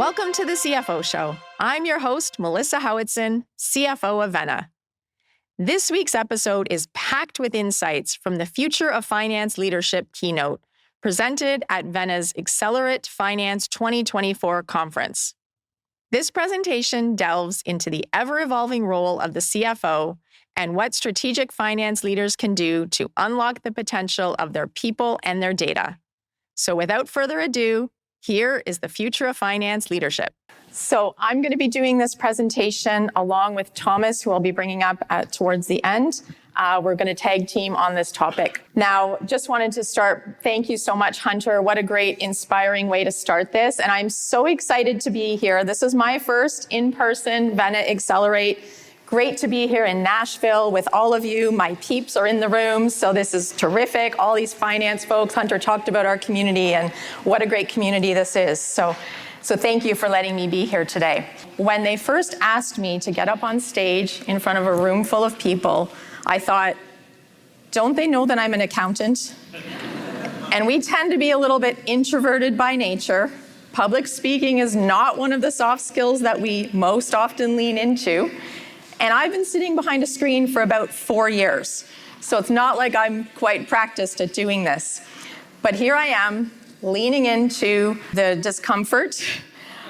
Welcome to the CFO Show. I'm your host, Melissa Howatson, CFO of Vena. This week's episode is packed with insights from the Future of Finance Leadership keynote, presented at Vena's Excelerate Finance 2024 conference. This presentation delves into the ever-evolving role of the CFO and what strategic finance leaders can do to unlock the potential of their people and their data. So without further ado, here is the Future of Finance Leadership. So I'm going to be doing this presentation along with Thomas, who I'll be bringing up towards the end. We're going to tag team on this topic. Now, just wanted to start. Thank you so much, Hunter. What a great, inspiring way to start this. And I'm so excited to be here. This is my first in-person Vena Accelerate. Great to be here in Nashville with all of you. My peeps are in the room, so this is terrific. All these finance folks. Hunter talked about our community and what a great community this is. So thank you for letting me be here today. When they first asked me to get up on stage in front of a room full of people, I thought, don't they know that I'm an accountant? And we tend to be a little bit introverted by nature. Public speaking is not one of the soft skills that we most often lean into. And I've been sitting behind a screen for about 4 years. So it's not like I'm quite practiced at doing this. But here I am, leaning into the discomfort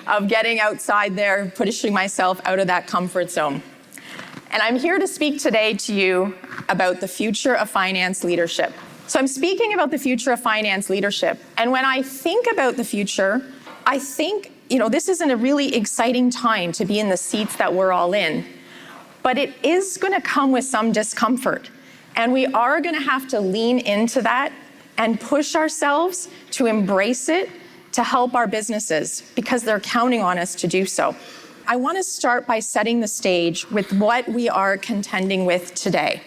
of getting outside there, pushing myself out of that comfort zone. And I'm here to speak today to you about the future of finance leadership. So I'm speaking about the future of finance leadership. And when I think about the future, I think, this isn't a really exciting time to be in the seats that we're all in. But it is going to come with some discomfort. And we are going to have to lean into that and push ourselves to embrace it to help our businesses because they're counting on us to do so. I want to start by setting the stage with what we are contending with today.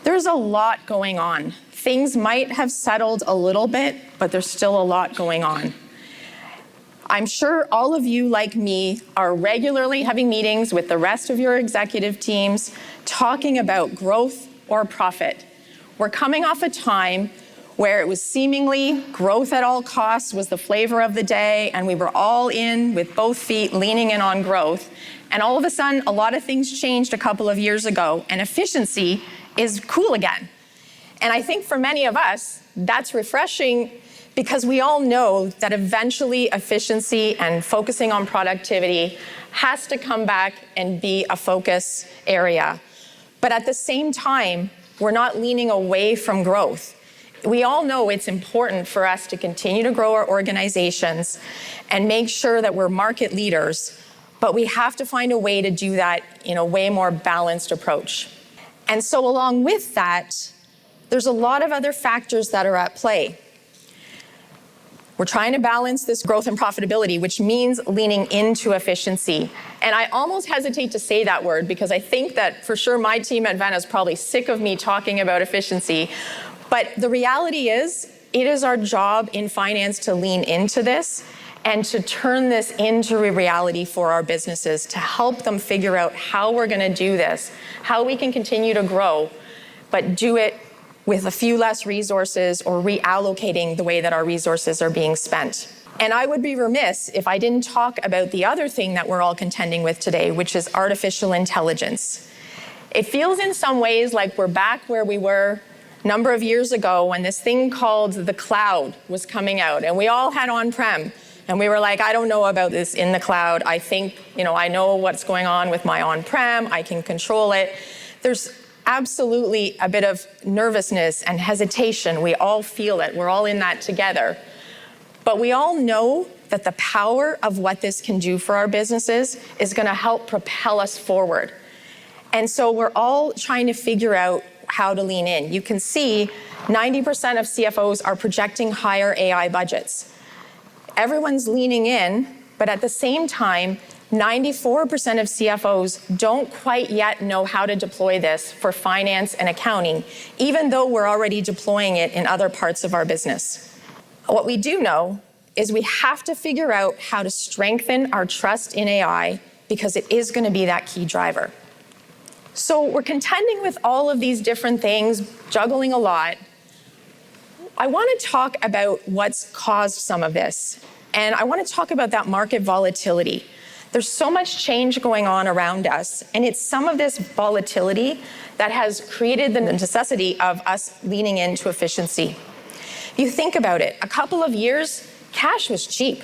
There's a lot going on. Things might have settled a little bit, but there's still a lot going on. I'm sure all of you, like me, are regularly having meetings with the rest of your executive teams talking about growth or profit. We're coming off a time where it was seemingly growth at all costs was the flavor of the day, and we were all in with both feet leaning in on growth. And all of a sudden, a lot of things changed a couple of years ago, and efficiency is cool again. And I think for many of us, that's refreshing because we all know that eventually efficiency and focusing on productivity has to come back and be a focus area. But at the same time, we're not leaning away from growth. We all know it's important for us to continue to grow our organizations and make sure that we're market leaders, but we have to find a way to do that in a way more balanced approach. And so along with that, there's a lot of other factors that are at play. We're trying to balance this growth and profitability, which means leaning into efficiency. And I almost hesitate to say that word because I think that for sure my team at Vena is probably sick of me talking about efficiency. But the reality is, it is our job in finance to lean into this and to turn this into a reality for our businesses, to help them figure out how we're going to do this, how we can continue to grow, but do it with a few less resources or reallocating the way that our resources are being spent. And I would be remiss if I didn't talk about the other thing that we're all contending with today, which is artificial intelligence. It feels in some ways like we're back where we were a number of years ago when this thing called the cloud was coming out, and we all had on-prem. And we were like, I don't know about this in the cloud. I think, I know what's going on with my on-prem. I can control it. There's absolutely a bit of nervousness and hesitation. We all feel it. We're all in that together. But we all know that the power of what this can do for our businesses is going to help propel us forward. And so we're all trying to figure out how to lean in. You can see 90% of CFOs are projecting higher AI budgets. Everyone's leaning in, but at the same time, 94% of CFOs don't quite yet know how to deploy this for finance and accounting, even though we're already deploying it in other parts of our business. What we do know is we have to figure out how to strengthen our trust in AI because it is going to be that key driver. So we're contending with all of these different things, juggling a lot. I want to talk about what's caused some of this. And I want to talk about that market volatility. There's so much change going on around us, and it's some of this volatility that has created the necessity of us leaning into efficiency. If you think about it, a couple of years, cash was cheap.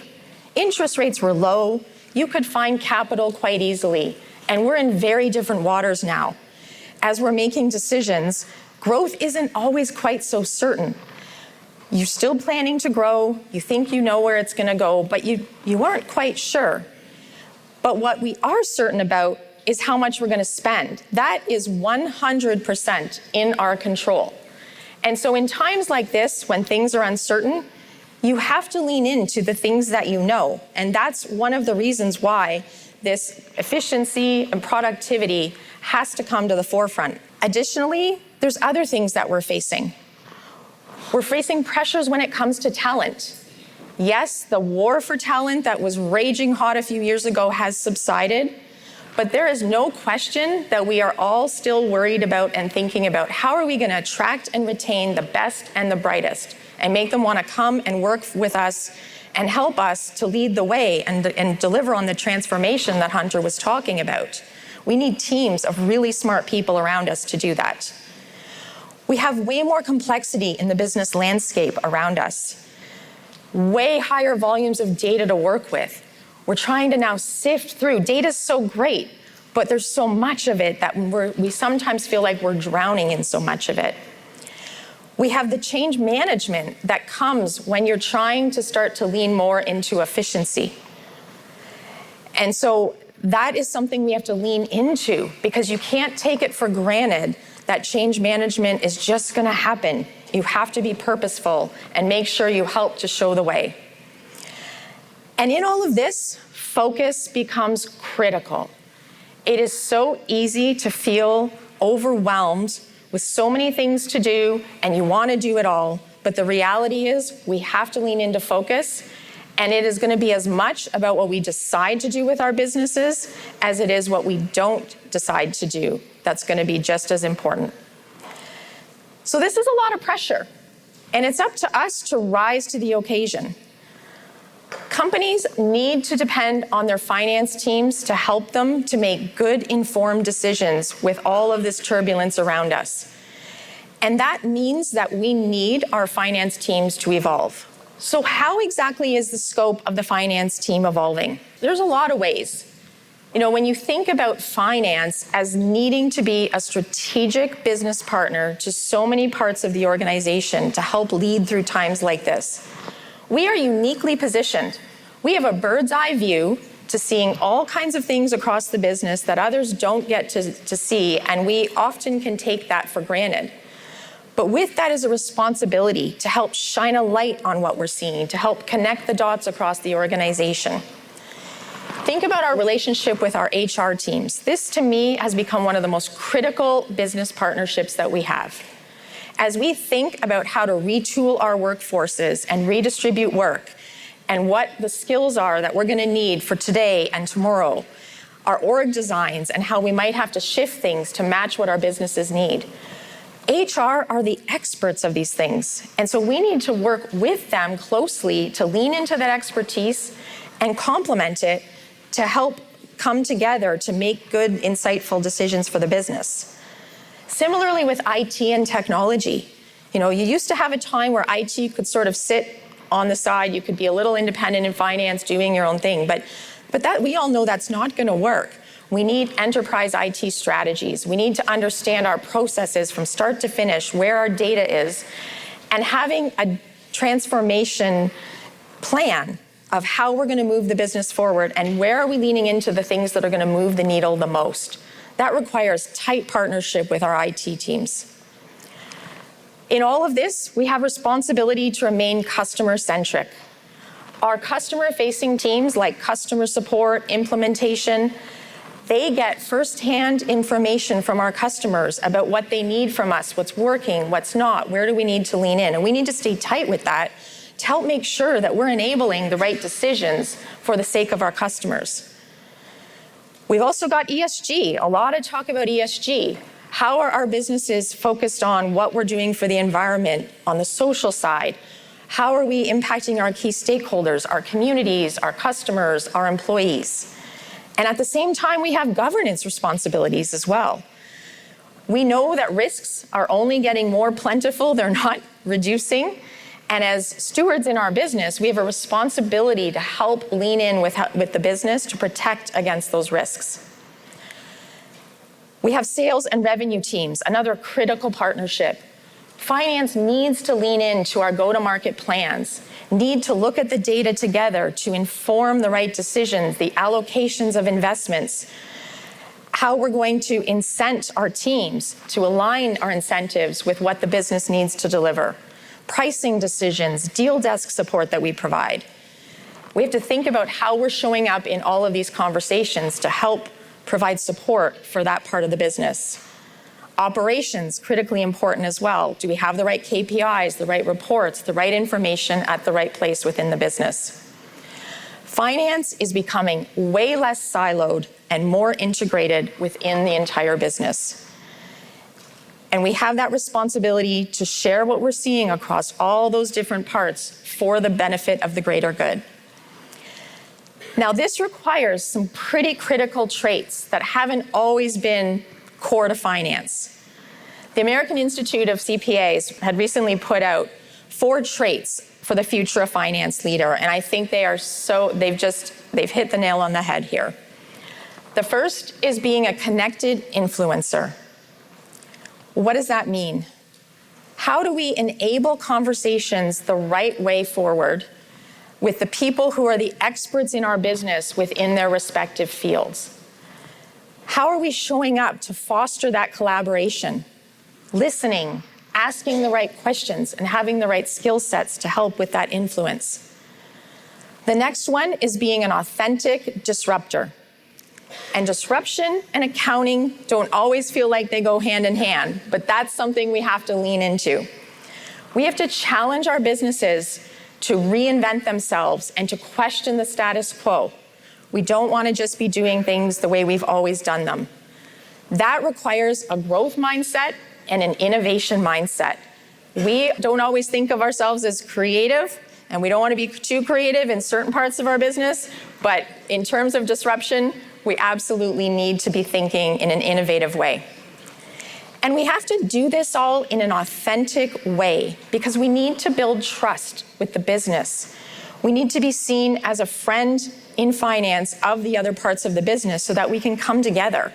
Interest rates were low. You could find capital quite easily. And we're in very different waters now. As we're making decisions, growth isn't always quite so certain. You're still planning to grow. You think you know where it's going to go, but you aren't quite sure. But what we are certain about is how much we're going to spend. That is 100% in our control. And so in times like this, when things are uncertain, you have to lean into the things that you know. And that's one of the reasons why this efficiency and productivity has to come to the forefront. Additionally, there's other things that we're facing. We're facing pressures when it comes to talent. Yes, the war for talent that was raging hot a few years ago has subsided, but there is no question that we are all still worried about and thinking about how are we going to attract and retain the best and the brightest and make them want to come and work with us and help us to lead the way and deliver on the transformation that Hunter was talking about. We need teams of really smart people around us to do that. We have way more complexity in the business landscape around us. Way higher volumes of data to work with. We're trying to now sift through. Data's so great, but there's so much of it that we sometimes feel like we're drowning in so much of it. We have the change management that comes when you're trying to start to lean more into efficiency. And so that is something we have to lean into because you can't take it for granted that change management is just going to happen. You have to be purposeful and make sure you help to show the way. And in all of this, focus becomes critical. It is so easy to feel overwhelmed with so many things to do, and you want to do it all. But the reality is we have to lean into focus, and it is going to be as much about what we decide to do with our businesses as it is what we don't decide to do. That's going to be just as important. So this is a lot of pressure, and it's up to us to rise to the occasion. Companies need to depend on their finance teams to help them to make good, informed decisions with all of this turbulence around us. And that means that we need our finance teams to evolve. So how exactly is the scope of the finance team evolving? There's a lot of ways. You know, when you think about finance as needing to be a strategic business partner to so many parts of the organization to help lead through times like this, we are uniquely positioned. We have a bird's eye view to seeing all kinds of things across the business that others don't get to see, and we often can take that for granted. But with that is a responsibility to help shine a light on what we're seeing, to help connect the dots across the organization. Think about our relationship with our HR teams. This, to me, has become one of the most critical business partnerships that we have. As we think about how to retool our workforces and redistribute work and what the skills are that we're going to need for today and tomorrow, our org designs and how we might have to shift things to match what our businesses need, HR are the experts of these things. And so we need to work with them closely to lean into that expertise and complement it to help come together to make good, insightful decisions for the business. Similarly with IT and technology, you know, you used to have a time where IT could sort of sit on the side. You could be a little independent in finance, doing your own thing. But that we all know that's not going to work. We need enterprise IT strategies. We need to understand our processes from start to finish, where our data is, and having a transformation plan of how we're going to move the business forward and where are we leaning into the things that are going to move the needle the most. That requires tight partnership with our IT teams. In all of this, we have responsibility to remain customer-centric. Our customer-facing teams like customer support, implementation, they get firsthand information from our customers about what they need from us, what's working, what's not, where do we need to lean in, and we need to stay tight with that to help make sure that we're enabling the right decisions for the sake of our customers. We've also got ESG, a lot of talk about ESG. How are our businesses focused on what we're doing for the environment, on the social side? How are we impacting our key stakeholders, our communities, our customers, our employees? And at the same time, we have governance responsibilities as well. We know that risks are only getting more plentiful, they're not reducing. And as stewards in our business, we have a responsibility to help lean in with the business to protect against those risks. We have sales and revenue teams, another critical partnership. Finance needs to lean into our go-to-market plans, need to look at the data together to inform the right decisions, the allocations of investments, how we're going to incent our teams to align our incentives with what the business needs to deliver, pricing decisions, deal desk support that we provide. We have to think about how we're showing up in all of these conversations to help provide support for that part of the business. Operations, critically important as well. Do we have the right KPIs, the right reports, the right information at the right place within the business? Finance is becoming way less siloed and more integrated within the entire business. And we have that responsibility to share what we're seeing across all those different parts for the benefit of the greater good. Now, this requires some pretty critical traits that haven't always been core to finance. The American Institute of CPAs had recently put out 4 traits for the future of finance leader, and I think they've hit the nail on the head here. The first is being a connected influencer. What does that mean? How do we enable conversations the right way forward with the people who are the experts in our business within their respective fields? How are we showing up to foster that collaboration, listening, asking the right questions, and having the right skill sets to help with that influence? The next one is being an authentic disruptor. And disruption and accounting don't always feel like they go hand in hand, but that's something we have to lean into. We have to challenge our businesses to reinvent themselves and to question the status quo. We don't want to just be doing things the way we've always done them. That requires a growth mindset and an innovation mindset. We don't always think of ourselves as creative, and we don't want to be too creative in certain parts of our business, but in terms of disruption, we absolutely need to be thinking in an innovative way. And we have to do this all in an authentic way because we need to build trust with the business. We need to be seen as a friend in finance of the other parts of the business so that we can come together,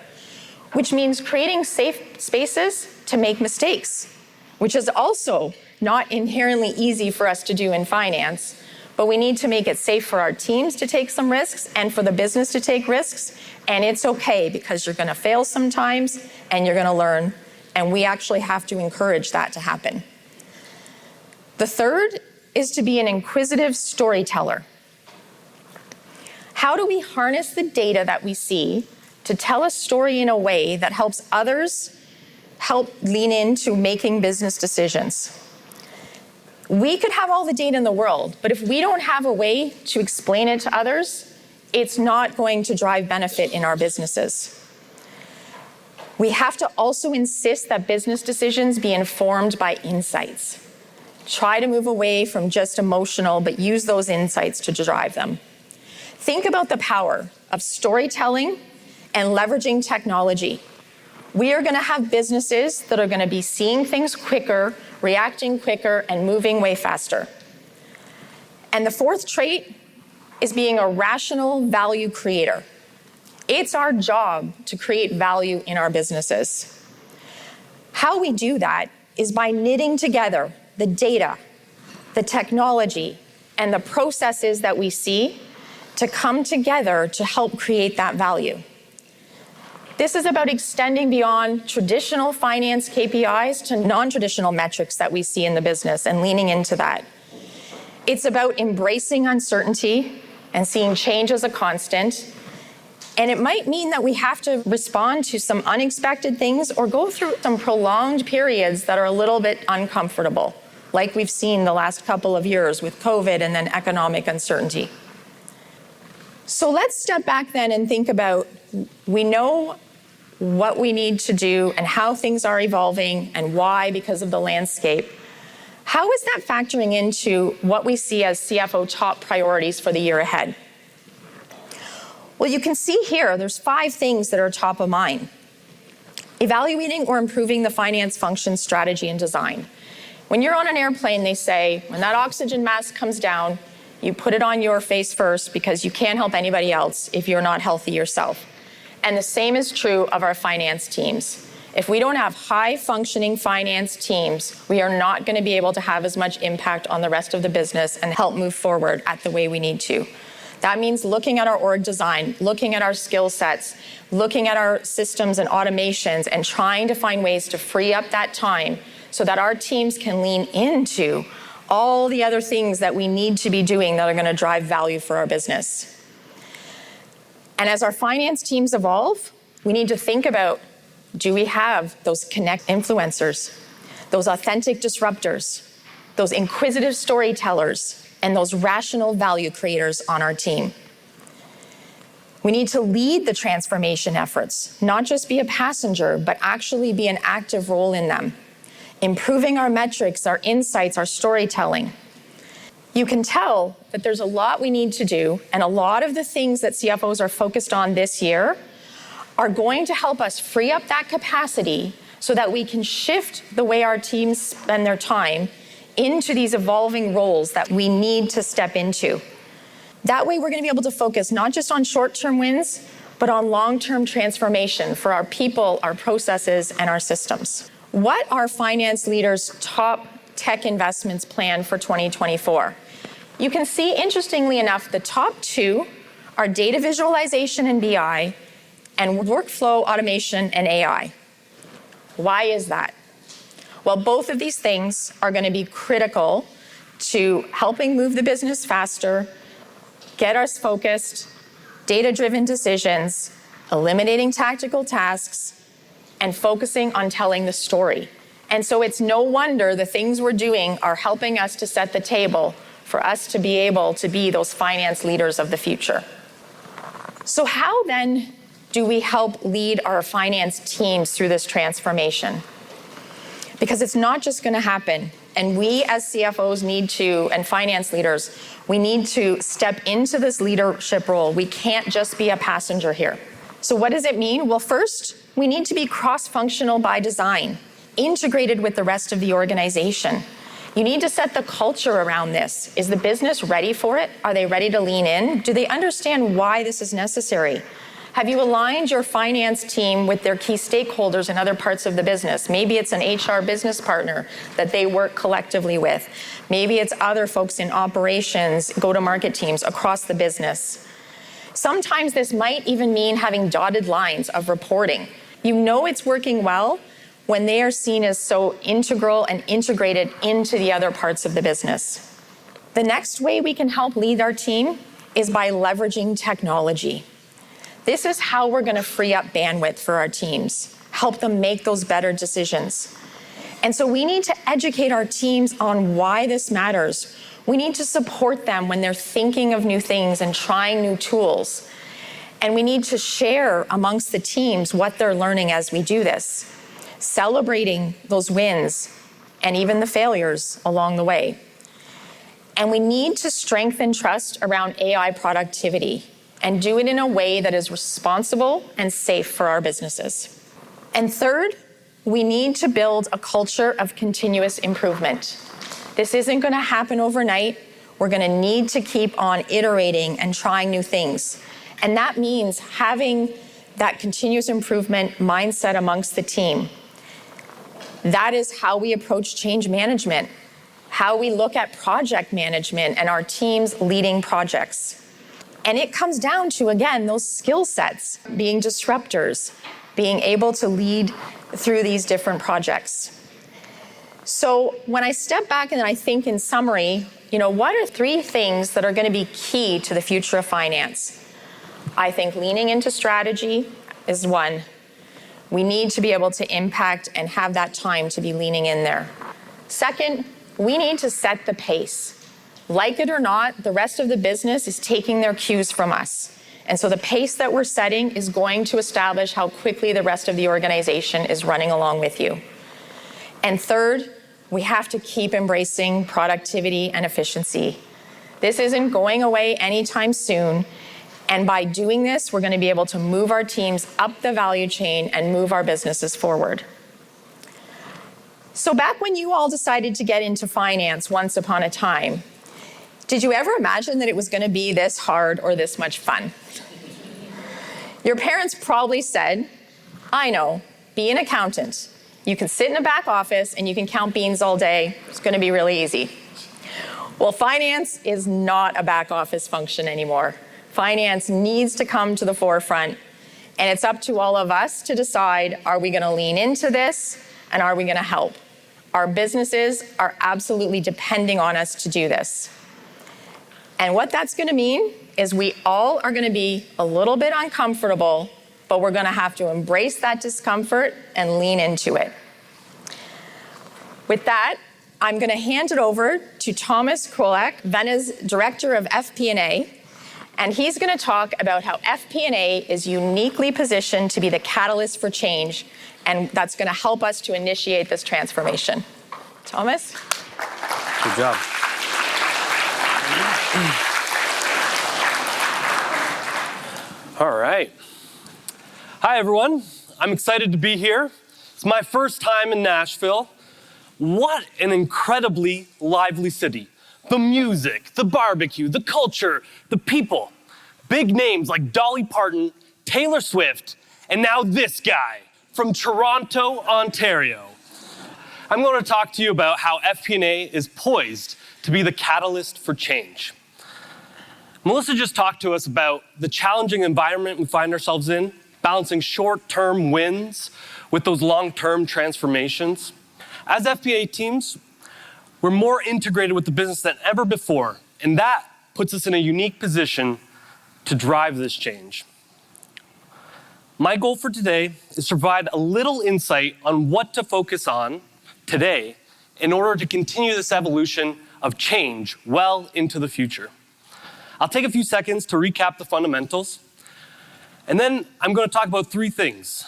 which means creating safe spaces to make mistakes, which is also not inherently easy for us to do in finance, but we need to make it safe for our teams to take some risks and for the business to take risks. And it's okay because you're going to fail sometimes and you're going to learn. And we actually have to encourage that to happen. The third is to be an inquisitive storyteller. How do we harness the data that we see to tell a story in a way that helps others help lean into making business decisions? We could have all the data in the world, but if we don't have a way to explain it to others, it's not going to drive benefit in our businesses. We have to also insist that business decisions be informed by insights. Try to move away from just emotional, but use those insights to drive them. Think about the power of storytelling and leveraging technology. We are going to have businesses that are going to be seeing things quicker, reacting quicker, and moving way faster. And the fourth trait is being a rational value creator. It's our job to create value in our businesses. How we do that is by knitting together the data, the technology, and the processes that we see to come together to help create that value. This is about extending beyond traditional finance KPIs to non-traditional metrics that we see in the business and leaning into that. It's about embracing uncertainty and seeing change as a constant. And it might mean that we have to respond to some unexpected things or go through some prolonged periods that are a little bit uncomfortable, like we've seen the last couple of years with COVID and then economic uncertainty. So let's step back then and think about, we know what we need to do and how things are evolving and why because of the landscape. How is that factoring into what we see as CFO top priorities for the year ahead? Well, you can see here, there's 5 things that are top of mind. Evaluating or improving the finance function strategy and design. When you're on an airplane, they say, when that oxygen mask comes down, you put it on your face first because you can't help anybody else if you're not healthy yourself. And the same is true of our finance teams. If we don't have high-functioning finance teams, we are not going to be able to have as much impact on the rest of the business and help move forward at the way we need to. That means looking at our org design, looking at our skill sets, looking at our systems and automations, and trying to find ways to free up that time so that our teams can lean into all the other things that we need to be doing that are going to drive value for our business. And as our finance teams evolve, we need to think about, do we have those connect influencers, those authentic disruptors, those inquisitive storytellers, and those rational value creators on our team? We need to lead the transformation efforts, not just be a passenger, but actually be an active role in them. Improving our metrics, our insights, our storytelling. You can tell that there's a lot we need to do, and a lot of the things that CFOs are focused on this year are going to help us free up that capacity so that we can shift the way our teams spend their time into these evolving roles that we need to step into. That way, we're going to be able to focus not just on short-term wins, but on long-term transformation for our people, our processes, and our systems. What are finance leaders' top tech investments planned for 2024? You can see, interestingly enough, the top 2 are data visualization and BI, and workflow automation and AI. Why is that? Well, both of these things are going to be critical to helping move the business faster, get us focused, data-driven decisions, eliminating tactical tasks, and focusing on telling the story. And so it's no wonder the things we're doing are helping us to set the table for us to be able to be those finance leaders of the future. So how then do we help lead our finance teams through this transformation? Because it's not just going to happen. And we as CFOs need to, and finance leaders, we need to step into this leadership role. We can't just be a passenger here. So what does it mean? Well, first, we need to be cross-functional by design, integrated with the rest of the organization. You need to set the culture around this. Is the business ready for it? Are they ready to lean in? Do they understand why this is necessary? Have you aligned your finance team with their key stakeholders in other parts of the business? Maybe it's an HR business partner that they work collectively with. Maybe it's other folks in operations, go-to-market teams across the business. Sometimes this might even mean having dotted lines of reporting. You know it's working well when they are seen as so integral and integrated into the other parts of the business. The next way we can help lead our team is by leveraging technology. This is how we're going to free up bandwidth for our teams, help them make those better decisions. And so we need to educate our teams on why this matters. We need to support them when they're thinking of new things and trying new tools. And we need to share amongst the teams what they're learning as we do this, celebrating those wins and even the failures along the way. And we need to strengthen trust around AI productivity and do it in a way that is responsible and safe for our businesses. And third, we need to build a culture of continuous improvement. This isn't going to happen overnight. We're going to need to keep on iterating and trying new things. And that means having that continuous improvement mindset amongst the team. That is how we approach change management, how we look at project management and our teams leading projects. And it comes down to, again, those skill sets, being disruptors, being able to lead through these different projects. So when I step back and I think in summary, what are 3 things that are going to be key to the future of finance? I think leaning into strategy is one. We need to be able to impact and have that time to be leaning in there. Second, we need to set the pace. Like it or not, the rest of the business is taking their cues from us. And so the pace that we're setting is going to establish how quickly the rest of the organization is running along with you. And third, we have to keep embracing productivity and efficiency. This isn't going away anytime soon. And by doing this, we're going to be able to move our teams up the value chain and move our businesses forward. So back when you all decided to get into finance once upon a time, did you ever imagine that it was going to be this hard or this much fun? Your parents probably said, I know, be an accountant. You can sit in a back office and you can count beans all day. It's going to be really easy. Well, finance is not a back office function anymore. Finance needs to come to the forefront, and it's up to all of us to decide, are we going to lean into this and are we going to help? Our businesses are absolutely depending on us to do this. And what that's going to mean is we all are going to be a little bit uncomfortable, but we're going to have to embrace that discomfort and lean into it. With that, I'm going to hand it over to Thomas Krolak, Vena's Director of FP&A, and he's going to talk about how FP&A is uniquely positioned to be the catalyst for change, and that's going to help us to initiate this transformation. Thomas? Good job. All right. Hi, everyone. I'm excited to be here. It's my first time in Nashville. What an incredibly lively city. The music, the barbecue, the culture, the people. Big names like Dolly Parton, Taylor Swift, and now this guy from Toronto, Ontario. I'm going to talk to you about how FP&A is poised to be the catalyst for change. Melissa just talked to us about the challenging environment we find ourselves in, balancing short-term wins with those long-term transformations. As FP&A teams, we're more integrated with the business than ever before, and that puts us in a unique position to drive this change. My goal for today is to provide a little insight on what to focus on today in order to continue this evolution of change well into the future. I'll take a few seconds to recap the fundamentals, and then I'm going to talk about three things: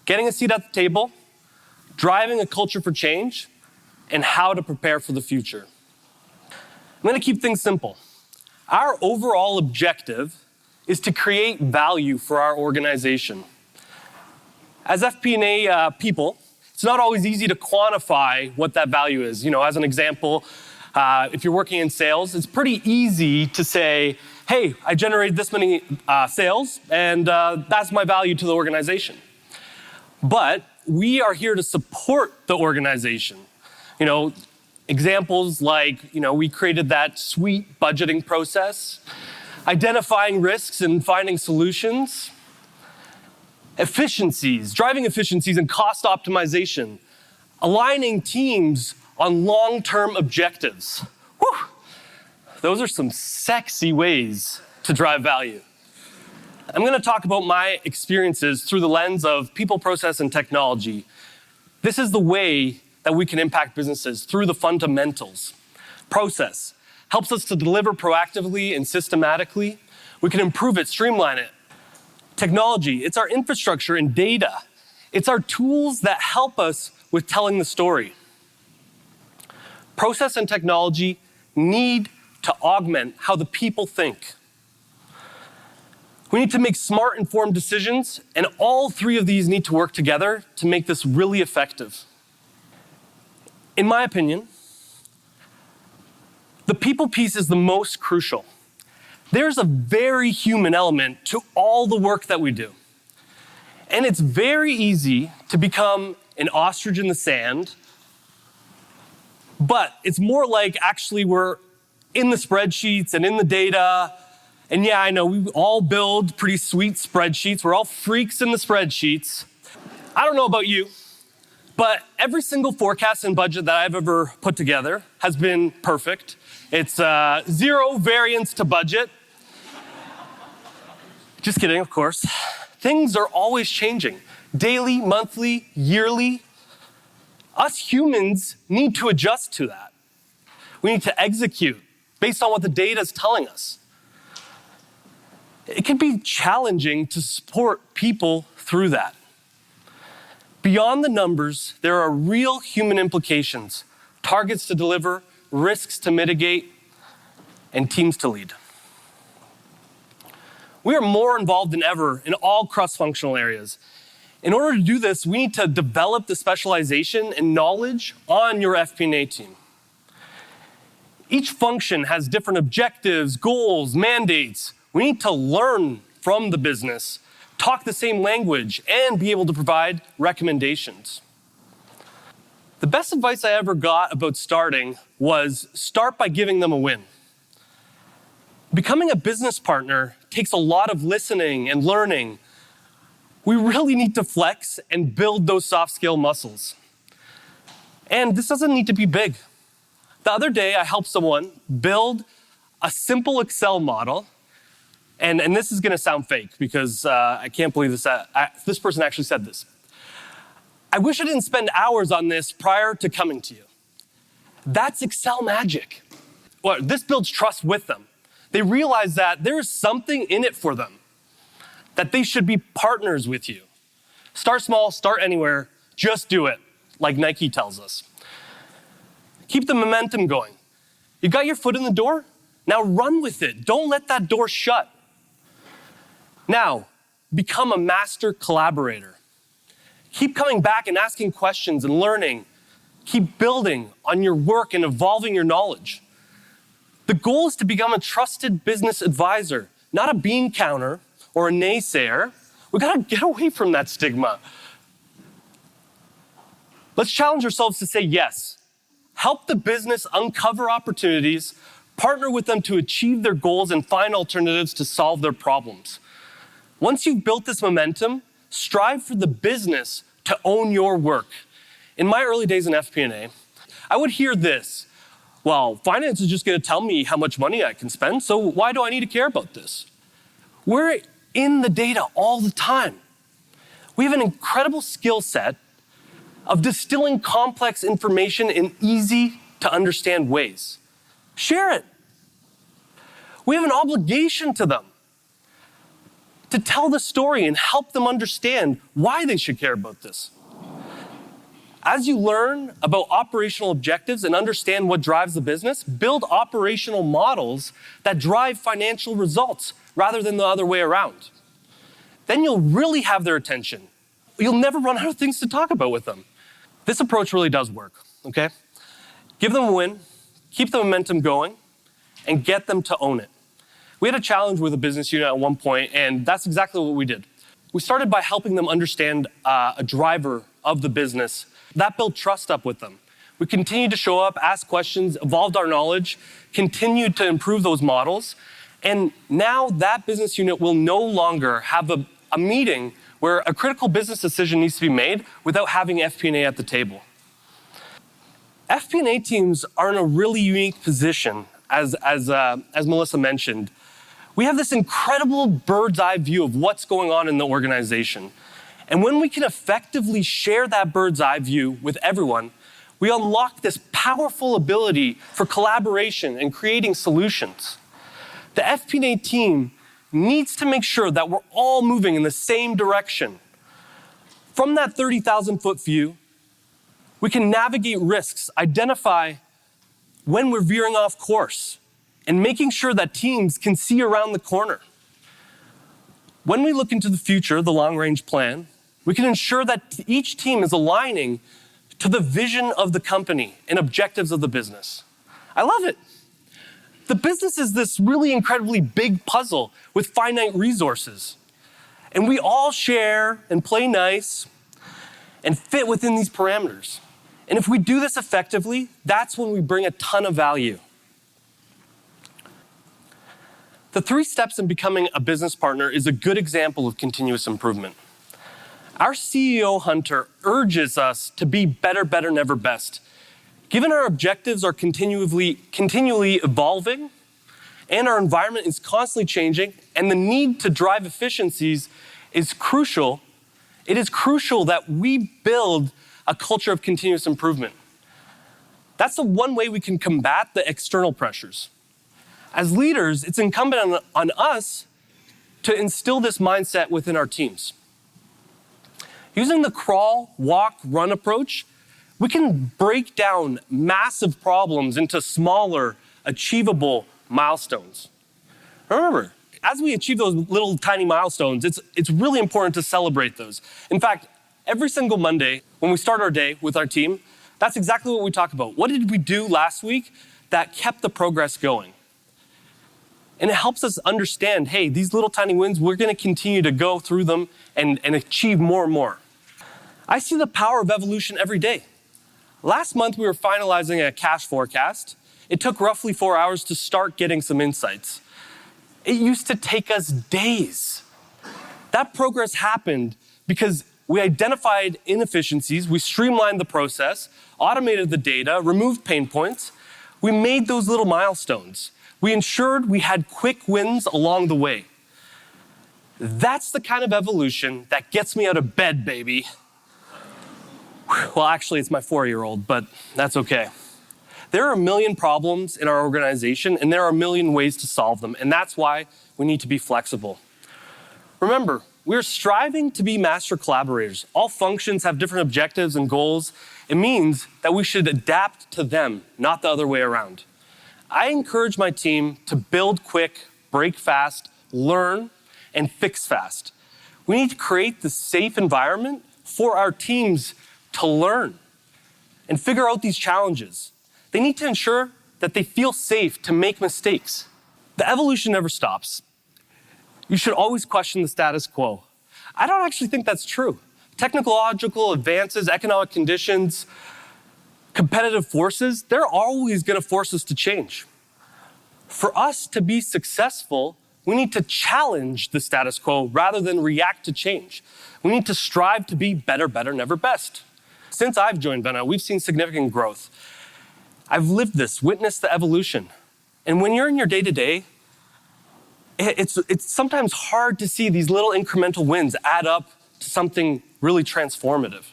getting a seat at the table, driving a culture for change, and how to prepare for the future. I'm going to keep things simple. Our overall objective is to create value for our organization. As FP&A people, it's not always easy to quantify what that value is. You know, as an example, if you're working in sales, it's pretty easy to say, hey, I generated this many sales, and that's my value to the organization. But we are here to support the organization. You know, examples like, we created that sweet budgeting process, identifying risks and finding solutions, efficiencies, driving efficiencies and cost optimization, aligning teams on long-term objectives. Whew. Those are some sexy ways to drive value. I'm going to talk about my experiences through the lens of people, process, and technology. This is the way that we can impact businesses through the fundamentals. Process helps us to deliver proactively and systematically. We can improve it, streamline it. Technology, it's our infrastructure and data. It's our tools that help us with telling the story. Process and technology need to augment how the people think. We need to make smart, informed decisions, and all three of these need to work together to make this really effective. In my opinion, the people piece is the most crucial. There's a very human element to all the work that we do. And it's very easy to become an ostrich in the sand, but it's more like actually we're in the spreadsheets and in the data. And yeah, I know we all build pretty sweet spreadsheets. We're all freaks in the spreadsheets. I don't know about you, but every single forecast and budget that I've ever put together has been perfect. It's zero variance to budget. Just kidding, of course. Things are always changing. Daily, monthly, yearly. Us humans need to adjust to that. We need to execute based on what the data is telling us. It can be challenging to support people through that. Beyond the numbers, there are real human implications targets to deliver, risks to mitigate, and teams to lead. We are more involved than ever in all cross-functional areas. In order to do this, we need to develop the specialization and knowledge on your FP&A team. Each function has different objectives, goals, mandates. We need to learn from the business, talk the same language, and be able to provide recommendations. The best advice I ever got about starting was start by giving them a win. Becoming a business partner takes a lot of listening and learning. We really need to flex and build those soft skill muscles. And this doesn't need to be big. The other day, I helped someone build a simple Excel model. And this is going to sound fake because I can't believe this person actually said this. I wish I didn't spend hours on this prior to coming to you. That's Excel magic. Well, this builds trust with them. They realize that there is something in it for them, that they should be partners with you. Start small, start anywhere, just do it, like Nike tells us. Keep the momentum going. You got your foot in the door? Now run with it. Don't let that door shut. Now, become a master collaborator. Keep coming back and asking questions and learning. Keep building on your work and evolving your knowledge. The goal is to become a trusted business advisor, not a bean counter or a naysayer. We gotta get away from that stigma. Let's challenge ourselves to say yes. Help the business uncover opportunities, partner with them to achieve their goals, and find alternatives to solve their problems. Once you've built this momentum, strive for the business to own your work. In my early days in FP&A, I would hear this: well, finance is just going to tell me how much money I can spend, so why do I need to care about this? We're in the data all the time. We have an incredible skill set of distilling complex information in easy to understand ways. Share it. We have an obligation to them to tell the story and help them understand why they should care about this. As you learn about operational objectives and understand what drives the business, build operational models that drive financial results rather than the other way around. Then you'll really have their attention. You'll never run out of things to talk about with them. This approach really does work, okay? Give them a win, keep the momentum going, and get them to own it. We had a challenge with a business unit at one point, and that's exactly what we did. We started by helping them understand a driver of the business. That built trust up with them. We continued to show up, ask questions, evolved our knowledge, continued to improve those models, and now that business unit will no longer have a meeting where a critical business decision needs to be made without having FP&A at the table. FP&A teams are in a really unique position, as Melissa mentioned. We have this incredible bird's eye view of what's going on in the organization. And when we can effectively share that bird's eye view with everyone, we unlock this powerful ability for collaboration and creating solutions. The FP&A team needs to make sure that we're all moving in the same direction. From that 30,000-foot view, we can navigate risks, identify when we're veering off course, and making sure that teams can see around the corner. When we look into the future, the long-range plan, we can ensure that each team is aligning to the vision of the company and objectives of the business. I love it. The business is this really incredibly big puzzle with finite resources. And we all share and play nice and fit within these parameters. And if we do this effectively, that's when we bring a ton of value. The 3 steps in becoming a business partner is a good example of continuous improvement. Our CEO, Hunter, urges us to be better, never best. Given our objectives are continually evolving, and our environment is constantly changing, and the need to drive efficiencies is crucial, it is crucial that we build a culture of continuous improvement. That's the one way we can combat the external pressures. As leaders, it's incumbent on us to instill this mindset within our teams. Using the crawl, walk, run approach, We can break down massive problems into smaller, achievable milestones. Remember, as we achieve those little tiny milestones, it's really important to celebrate those. In fact, every single Monday, when we start our day with our team, that's exactly what we talk about. What did we do last week that kept the progress going? And it helps us understand, hey, these little tiny wins, we're going to continue to go through them and achieve more and more. I see the power of evolution every day. Last month, we were finalizing a cash forecast. It took roughly 4 hours to start getting some insights. It used to take us days. That progress happened because we identified inefficiencies, we streamlined the process, automated the data, removed pain points. We made those little milestones. We ensured we had quick wins along the way. That's the kind of evolution that gets me out of bed, baby. Well, actually, it's my 4-year-old, but that's okay. There are a million problems in our organization, and there are a million ways to solve them, and that's why we need to be flexible. Remember, we're striving to be master collaborators. All functions have different objectives and goals. It means that we should adapt to them, not the other way around. I encourage my team to build quick, break fast, learn, and fix fast. We need to create the safe environment for our teams to learn and figure out these challenges. They need to ensure that they feel safe to make mistakes. The evolution never stops. You should always question the status quo. I don't actually think that's true. Technological advances, economic conditions, competitive forces, they're always going to force us to change. For us to be successful, we need to challenge the status quo rather than react to change. We need to strive to be better, never best. Since I've joined Vena, we've seen significant growth. I've lived this, witnessed the evolution. And when you're in your day-to-day, it's sometimes hard to see these little incremental wins add up to something really transformative.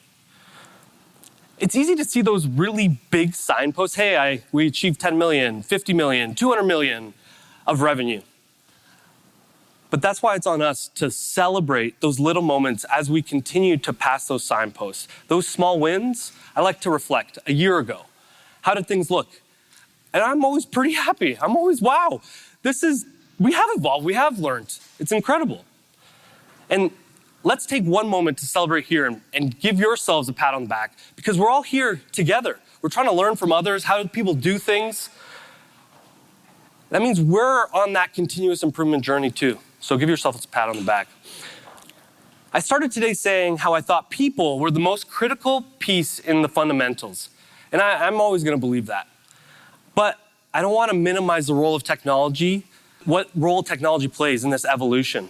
It's easy to see those really big signposts. Hey, we achieved 10 million, 50 million, 200 million of revenue. But that's why it's on us to celebrate those little moments as we continue to pass those signposts. Those small wins, I like to reflect. A year ago, how did things look? And I'm always pretty happy. I'm always, wow, we have evolved, we have learned. It's incredible. And let's take one moment to celebrate here and give yourselves a pat on the back, because we're all here together. We're trying to learn from others, how people do things. That means we're on that continuous improvement journey too. So give yourself a pat on the back. I started today saying how I thought people were the most critical piece in the fundamentals. And I'm always going to believe that. But I don't want to minimize the role of technology, what role technology plays in this evolution.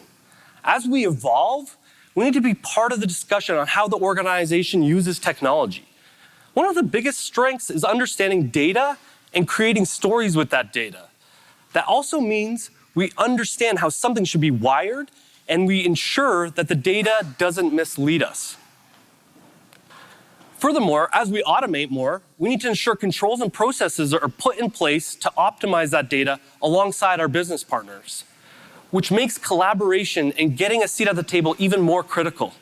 As we evolve, we need to be part of the discussion on how the organization uses technology. One of the biggest strengths is understanding data and creating stories with that data. That also means we understand how something should be wired, and we ensure that the data doesn't mislead us. Furthermore, as we automate more, we need to ensure controls and processes are put in place to optimize that data alongside our business partners, which makes collaboration and getting a seat at the table even more critical.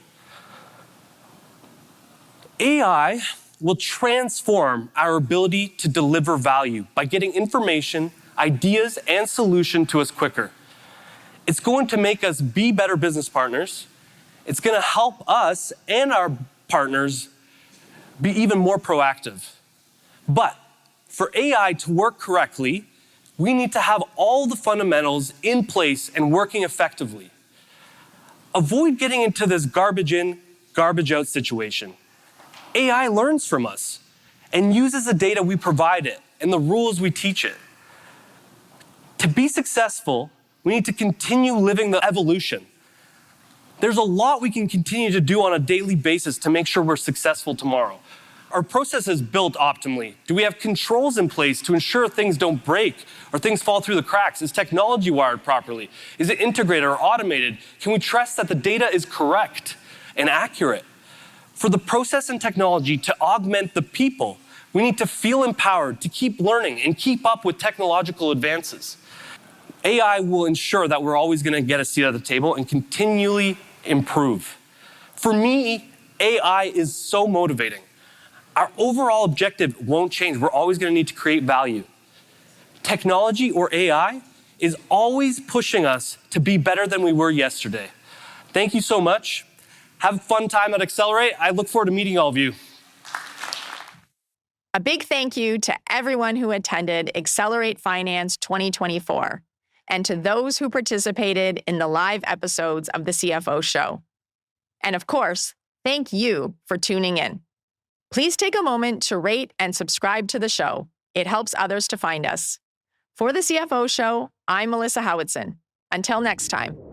AI will transform our ability to deliver value by getting information, ideas, and solutions to us quicker. It's going to make us be better business partners. It's going to help us and our partners be even more proactive. But for AI to work correctly, we need to have all the fundamentals in place and working effectively. Avoid getting into this garbage in, garbage out situation. AI learns from us and uses the data we provide it and the rules we teach it. To be successful, we need to continue living the evolution. There's a lot we can continue to do on a daily basis to make sure we're successful tomorrow. Are processes built optimally? Do we have controls in place to ensure things don't break or things fall through the cracks? Is technology wired properly? Is it integrated or automated? Can we trust that the data is correct and accurate? For the process and technology to augment the people, we need to feel empowered to keep learning and keep up with technological advances. AI will ensure that we're always going to get a seat at the table and continually improve. For me, AI is so motivating. Our overall objective won't change. We're always going to need to create value. Technology or AI is always pushing us to be better than we were yesterday. Thank you so much. Have a fun time at Excelerate. I look forward to meeting all of you. A big thank you to everyone who attended Accelerate Finance 2024 and to those who participated in the live episodes of the CFO Show. And of course, thank you for tuning in. Please take a moment to rate and subscribe to the show. It helps others to find us. For the CFO Show, I'm Melissa Howatson. Until next time.